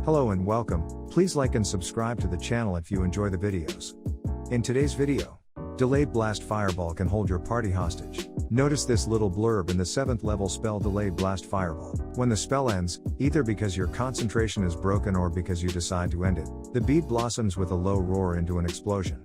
Hello and welcome, please like and subscribe to the channel if you enjoy the videos. In today's video, Delayed Blast Fireball can hold your party hostage. Notice this little blurb in the 7th level spell Delayed Blast Fireball. When the spell ends, either because your concentration is broken or because you decide to end it, the bead blossoms with a low roar into an explosion.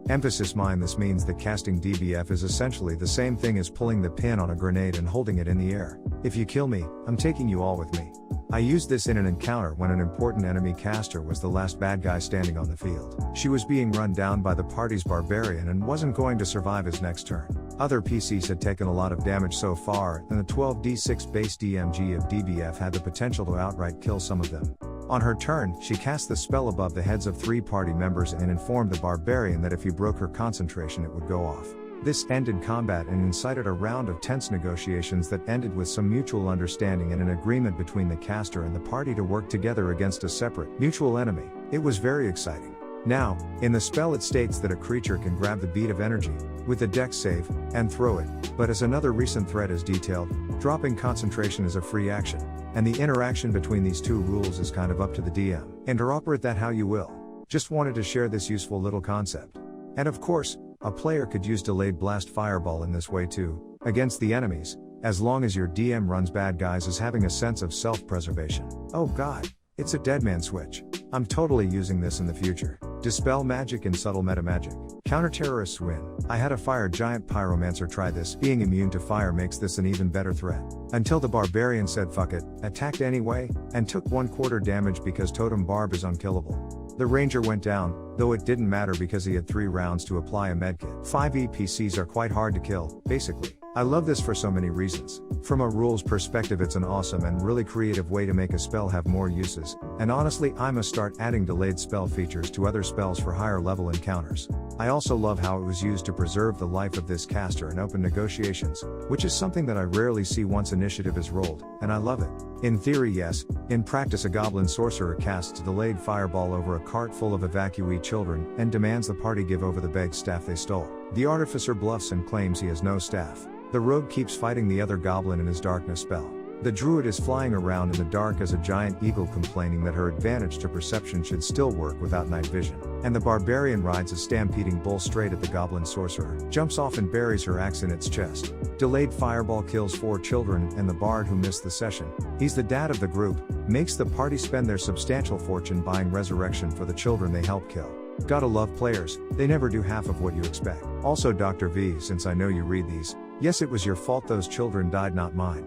Emphasis mind, this means that casting DBF is essentially the same thing as pulling the pin on a grenade and holding it in the air. If you kill me, I'm taking you all with me. I used this in an encounter when an important enemy caster was the last bad guy standing on the field. She was being run down by the party's barbarian and wasn't going to survive his next turn. Other PCs had taken a lot of damage so far, and the 12d6 base DMG of DBF had the potential to outright kill some of them. On her turn, she cast the spell above the heads of 3 party members and informed the barbarian that if he broke her concentration it would go off. This ended combat and incited a round of tense negotiations that ended with some mutual understanding and an agreement between the caster and the party to work together against a separate, mutual enemy. It was very exciting. Now, in the spell it states that a creature can grab the bead of energy, with a dex save, and throw it, but as another recent thread is detailed, dropping concentration is a free action, and the interaction between these two rules is kind of up to the DM. Interoperate that how you will. Just wanted to share this useful little concept. And of course, a player could use Delayed Blast Fireball in this way too, against the enemies, as long as your DM runs bad guys as having a sense of self-preservation. Oh god, it's a deadman switch. I'm totally using this in the future. Dispel magic and subtle meta magic. Counter-terrorists win. I had a fire giant pyromancer try this. Being immune to fire makes this an even better threat. Until the barbarian said fuck it, attacked anyway, and took 1/4 damage because totem barb is unkillable. The ranger went down, though it didn't matter because he had 3 rounds to apply a medkit. 5 EPCs are quite hard to kill, basically. I love this for so many reasons. From a rules perspective, it's an awesome and really creative way to make a spell have more uses, and honestly I must start adding delayed spell features to other spells for higher level encounters. I also love how it was used to preserve the life of this caster and open negotiations, which is something that I rarely see once initiative is rolled, and I love it. In theory yes, in practice a goblin sorcerer casts Delayed Fireball over a cart full of evacuee children and demands the party give over the begged staff they stole. The artificer bluffs and claims he has no staff. The rogue keeps fighting the other goblin in his darkness spell. The druid is flying around in the dark as a giant eagle complaining that her advantage to perception should still work without night vision. And the barbarian rides a stampeding bull straight at the goblin sorcerer, jumps off and buries her axe in its chest. Delayed Fireball kills 4 children and the bard who missed the session. He's the dad of the group, makes the party spend their substantial fortune buying resurrection for the children they help kill. Gotta love players, they never do half of what you expect. Also Dr. V, since I know you read these, yes it was your fault those children died, not mine.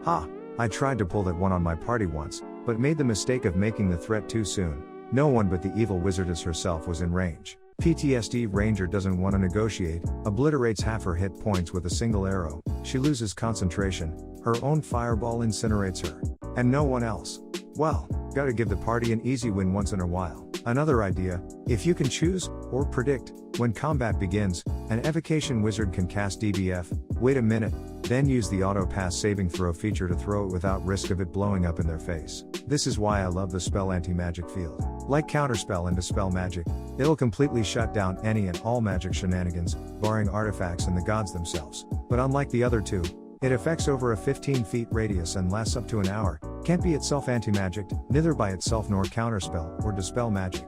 Ha! I tried to pull that one on my party once, but made the mistake of making the threat too soon. No one but the evil wizardess herself was in range. PTSD ranger doesn't want to negotiate, obliterates half her hit points with a single arrow, she loses concentration, her own fireball incinerates her. And no one else. Well, gotta give the party an easy win once in a while. Another idea, if you can choose, or predict, when combat begins, an evocation wizard can cast DBF, wait a minute, then use the auto pass saving throw feature to throw it without risk of it blowing up in their face. This is why I love the spell anti-magic field. Like counterspell and dispel magic, it'll completely shut down any and all magic shenanigans, barring artifacts and the gods themselves. But unlike the other two, it affects over a 15 feet radius and lasts up to an hour, can't be itself anti-magicked, neither by itself nor counterspell or dispel magic.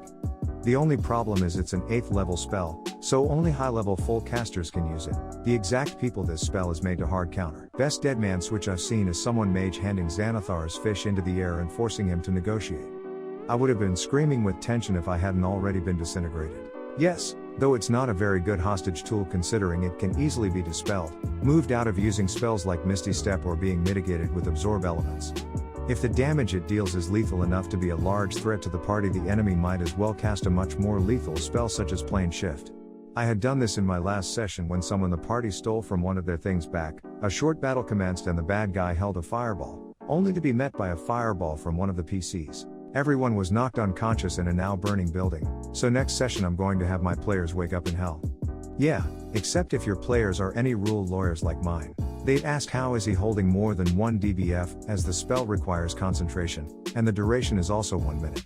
The only problem is it's an 8th level spell, so only high level full casters can use it. The exact people this spell is made to hard counter. Best deadman switch I've seen is someone mage handing Xanathar's fish into the air and forcing him to negotiate. I would have been screaming with tension if I hadn't already been disintegrated. Yes, though it's not a very good hostage tool considering it can easily be dispelled, moved out of using spells like Misty Step or being mitigated with absorb elements. If the damage it deals is lethal enough to be a large threat to the party, the enemy might as well cast a much more lethal spell such as Plane Shift. I had done this in my last session when someone the party stole from one of their things back, a short battle commenced and the bad guy held a fireball, only to be met by a fireball from one of the PCs. Everyone was knocked unconscious in a now burning building, so next session I'm going to have my players wake up in hell. Yeah, except if your players are any rule lawyers like mine. They'd ask how is he holding more than 1 DBF, as the spell requires concentration, and the duration is also 1 minute.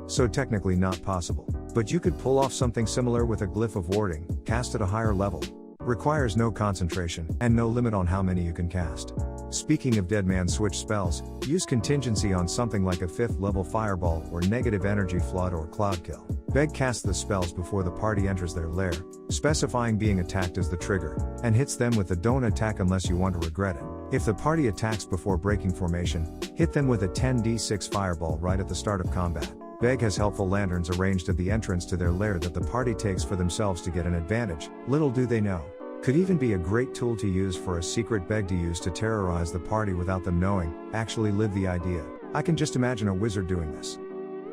So technically not possible. But you could pull off something similar with a glyph of warding, cast at a higher level. Requires no concentration, and no limit on how many you can cast. Speaking of dead man switch spells, use contingency on something like a 5th level fireball or negative energy flood or cloud kill. Beg casts the spells before the party enters their lair, specifying being attacked as the trigger, and hits them with the don't attack unless you want to regret it. If the party attacks before breaking formation, hit them with a 10d6 fireball right at the start of combat. Beg has helpful lanterns arranged at the entrance to their lair that the party takes for themselves to get an advantage, little do they know. Could even be a great tool to use for a secret beg to use to terrorize the party without them knowing, actually live the idea. I can just imagine a wizard doing this.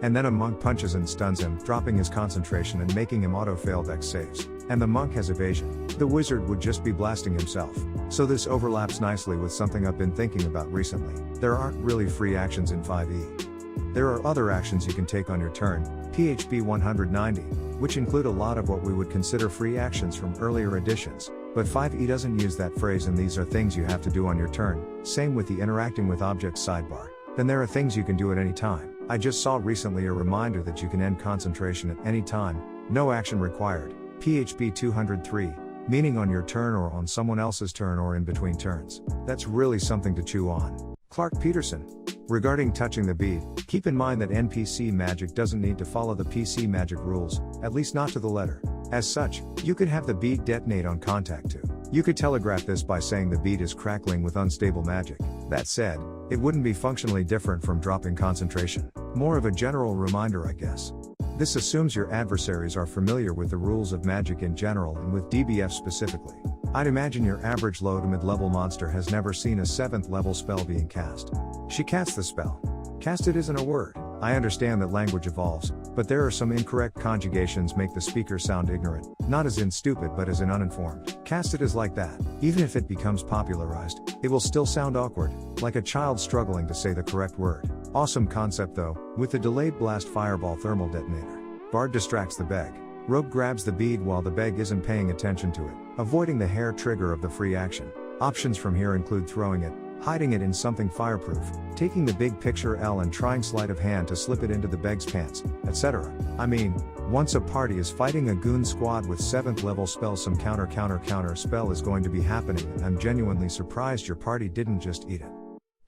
And then a monk punches and stuns him, dropping his concentration and making him auto-fail dex saves. And the monk has evasion. The wizard would just be blasting himself. So this overlaps nicely with something I've been thinking about recently. There aren't really free actions in 5e. There are other actions you can take on your turn, PHB 190, which include a lot of what we would consider free actions from earlier editions, but 5e doesn't use that phrase, and these are things you have to do on your turn. Same with the interacting with objects sidebar. Then there are things you can do at any time. I just saw recently a reminder that you can end concentration at any time, no action required, PHB 203, meaning on your turn or on someone else's turn or in between turns. That's really something to chew on. Clark Peterson. Regarding touching the bead, keep in mind that NPC magic doesn't need to follow the PC magic rules, at least not to the letter. As such, you could have the bead detonate on contact too. You could telegraph this by saying the bead is crackling with unstable magic. That said, it wouldn't be functionally different from dropping concentration. More of a general reminder, I guess. This assumes your adversaries are familiar with the rules of magic in general and with DBF specifically. I'd imagine your average low to mid-level monster has never seen a 7th level spell being cast. She casts the spell. Casted isn't a word. I understand that language evolves, but there are some incorrect conjugations make the speaker sound ignorant, not as in stupid but as in uninformed. Casted is like that. Even if it becomes popularized, it will still sound awkward, like a child struggling to say the correct word. Awesome concept though, with the delayed blast fireball thermal detonator. Bard distracts the beg. Rogue grabs the bead while the beg isn't paying attention to it, avoiding the hair trigger of the free action. Options from here include throwing it, hiding it in something fireproof, taking the big picture L and trying sleight of hand to slip it into the beg's pants, etc. I mean, once a party is fighting a goon squad with 7th level spells, some counter spell is going to be happening, and I'm genuinely surprised your party didn't just eat it.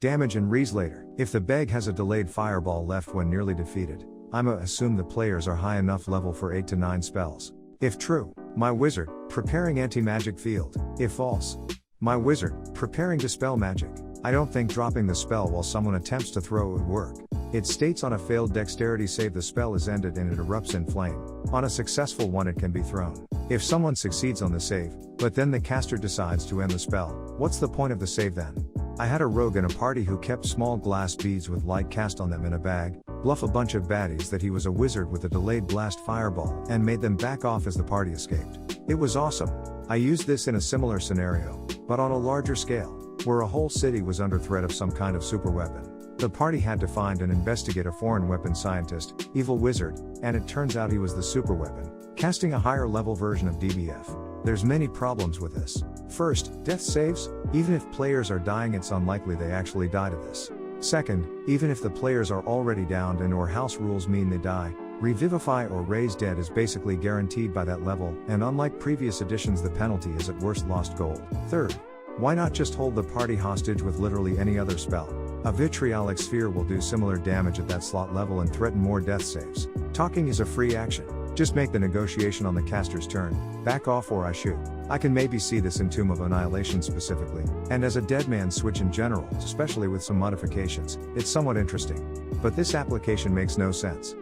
Damage and rees later. If the beg has a delayed fireball left when nearly defeated, I'ma assume the players are high enough level for 8 to 9 spells. If true, my wizard, preparing anti-magic field. If false, my wizard, preparing dispel magic. I don't think dropping the spell while someone attempts to throw it would work. It states on a failed dexterity save the spell is ended and it erupts in flame. On a successful one it can be thrown. If someone succeeds on the save, but then the caster decides to end the spell, what's the point of the save then? I had a rogue in a party who kept small glass beads with light cast on them in a bag, bluff a bunch of baddies that he was a wizard with a delayed blast fireball, and made them back off as the party escaped. It was awesome. I used this in a similar scenario, but on a larger scale, where a whole city was under threat of some kind of super weapon. The party had to find and investigate a foreign weapon scientist, evil wizard, and it turns out he was the super weapon, casting a higher level version of DBF. There's many problems with this. First, death saves. Even if players are dying, it's unlikely they actually die to this. Second, even if the players are already downed and or house rules mean they die, revivify or raise dead is basically guaranteed by that level, and unlike previous editions the penalty is at worst lost gold. Third, why not just hold the party hostage with literally any other spell? A vitriolic sphere will do similar damage at that slot level and threaten more death saves. Talking is a free action. Just make the negotiation on the caster's turn, back off or I shoot. I can maybe see this in Tomb of Annihilation specifically, and as a dead man switch in general, especially with some modifications, it's somewhat interesting. But this application makes no sense.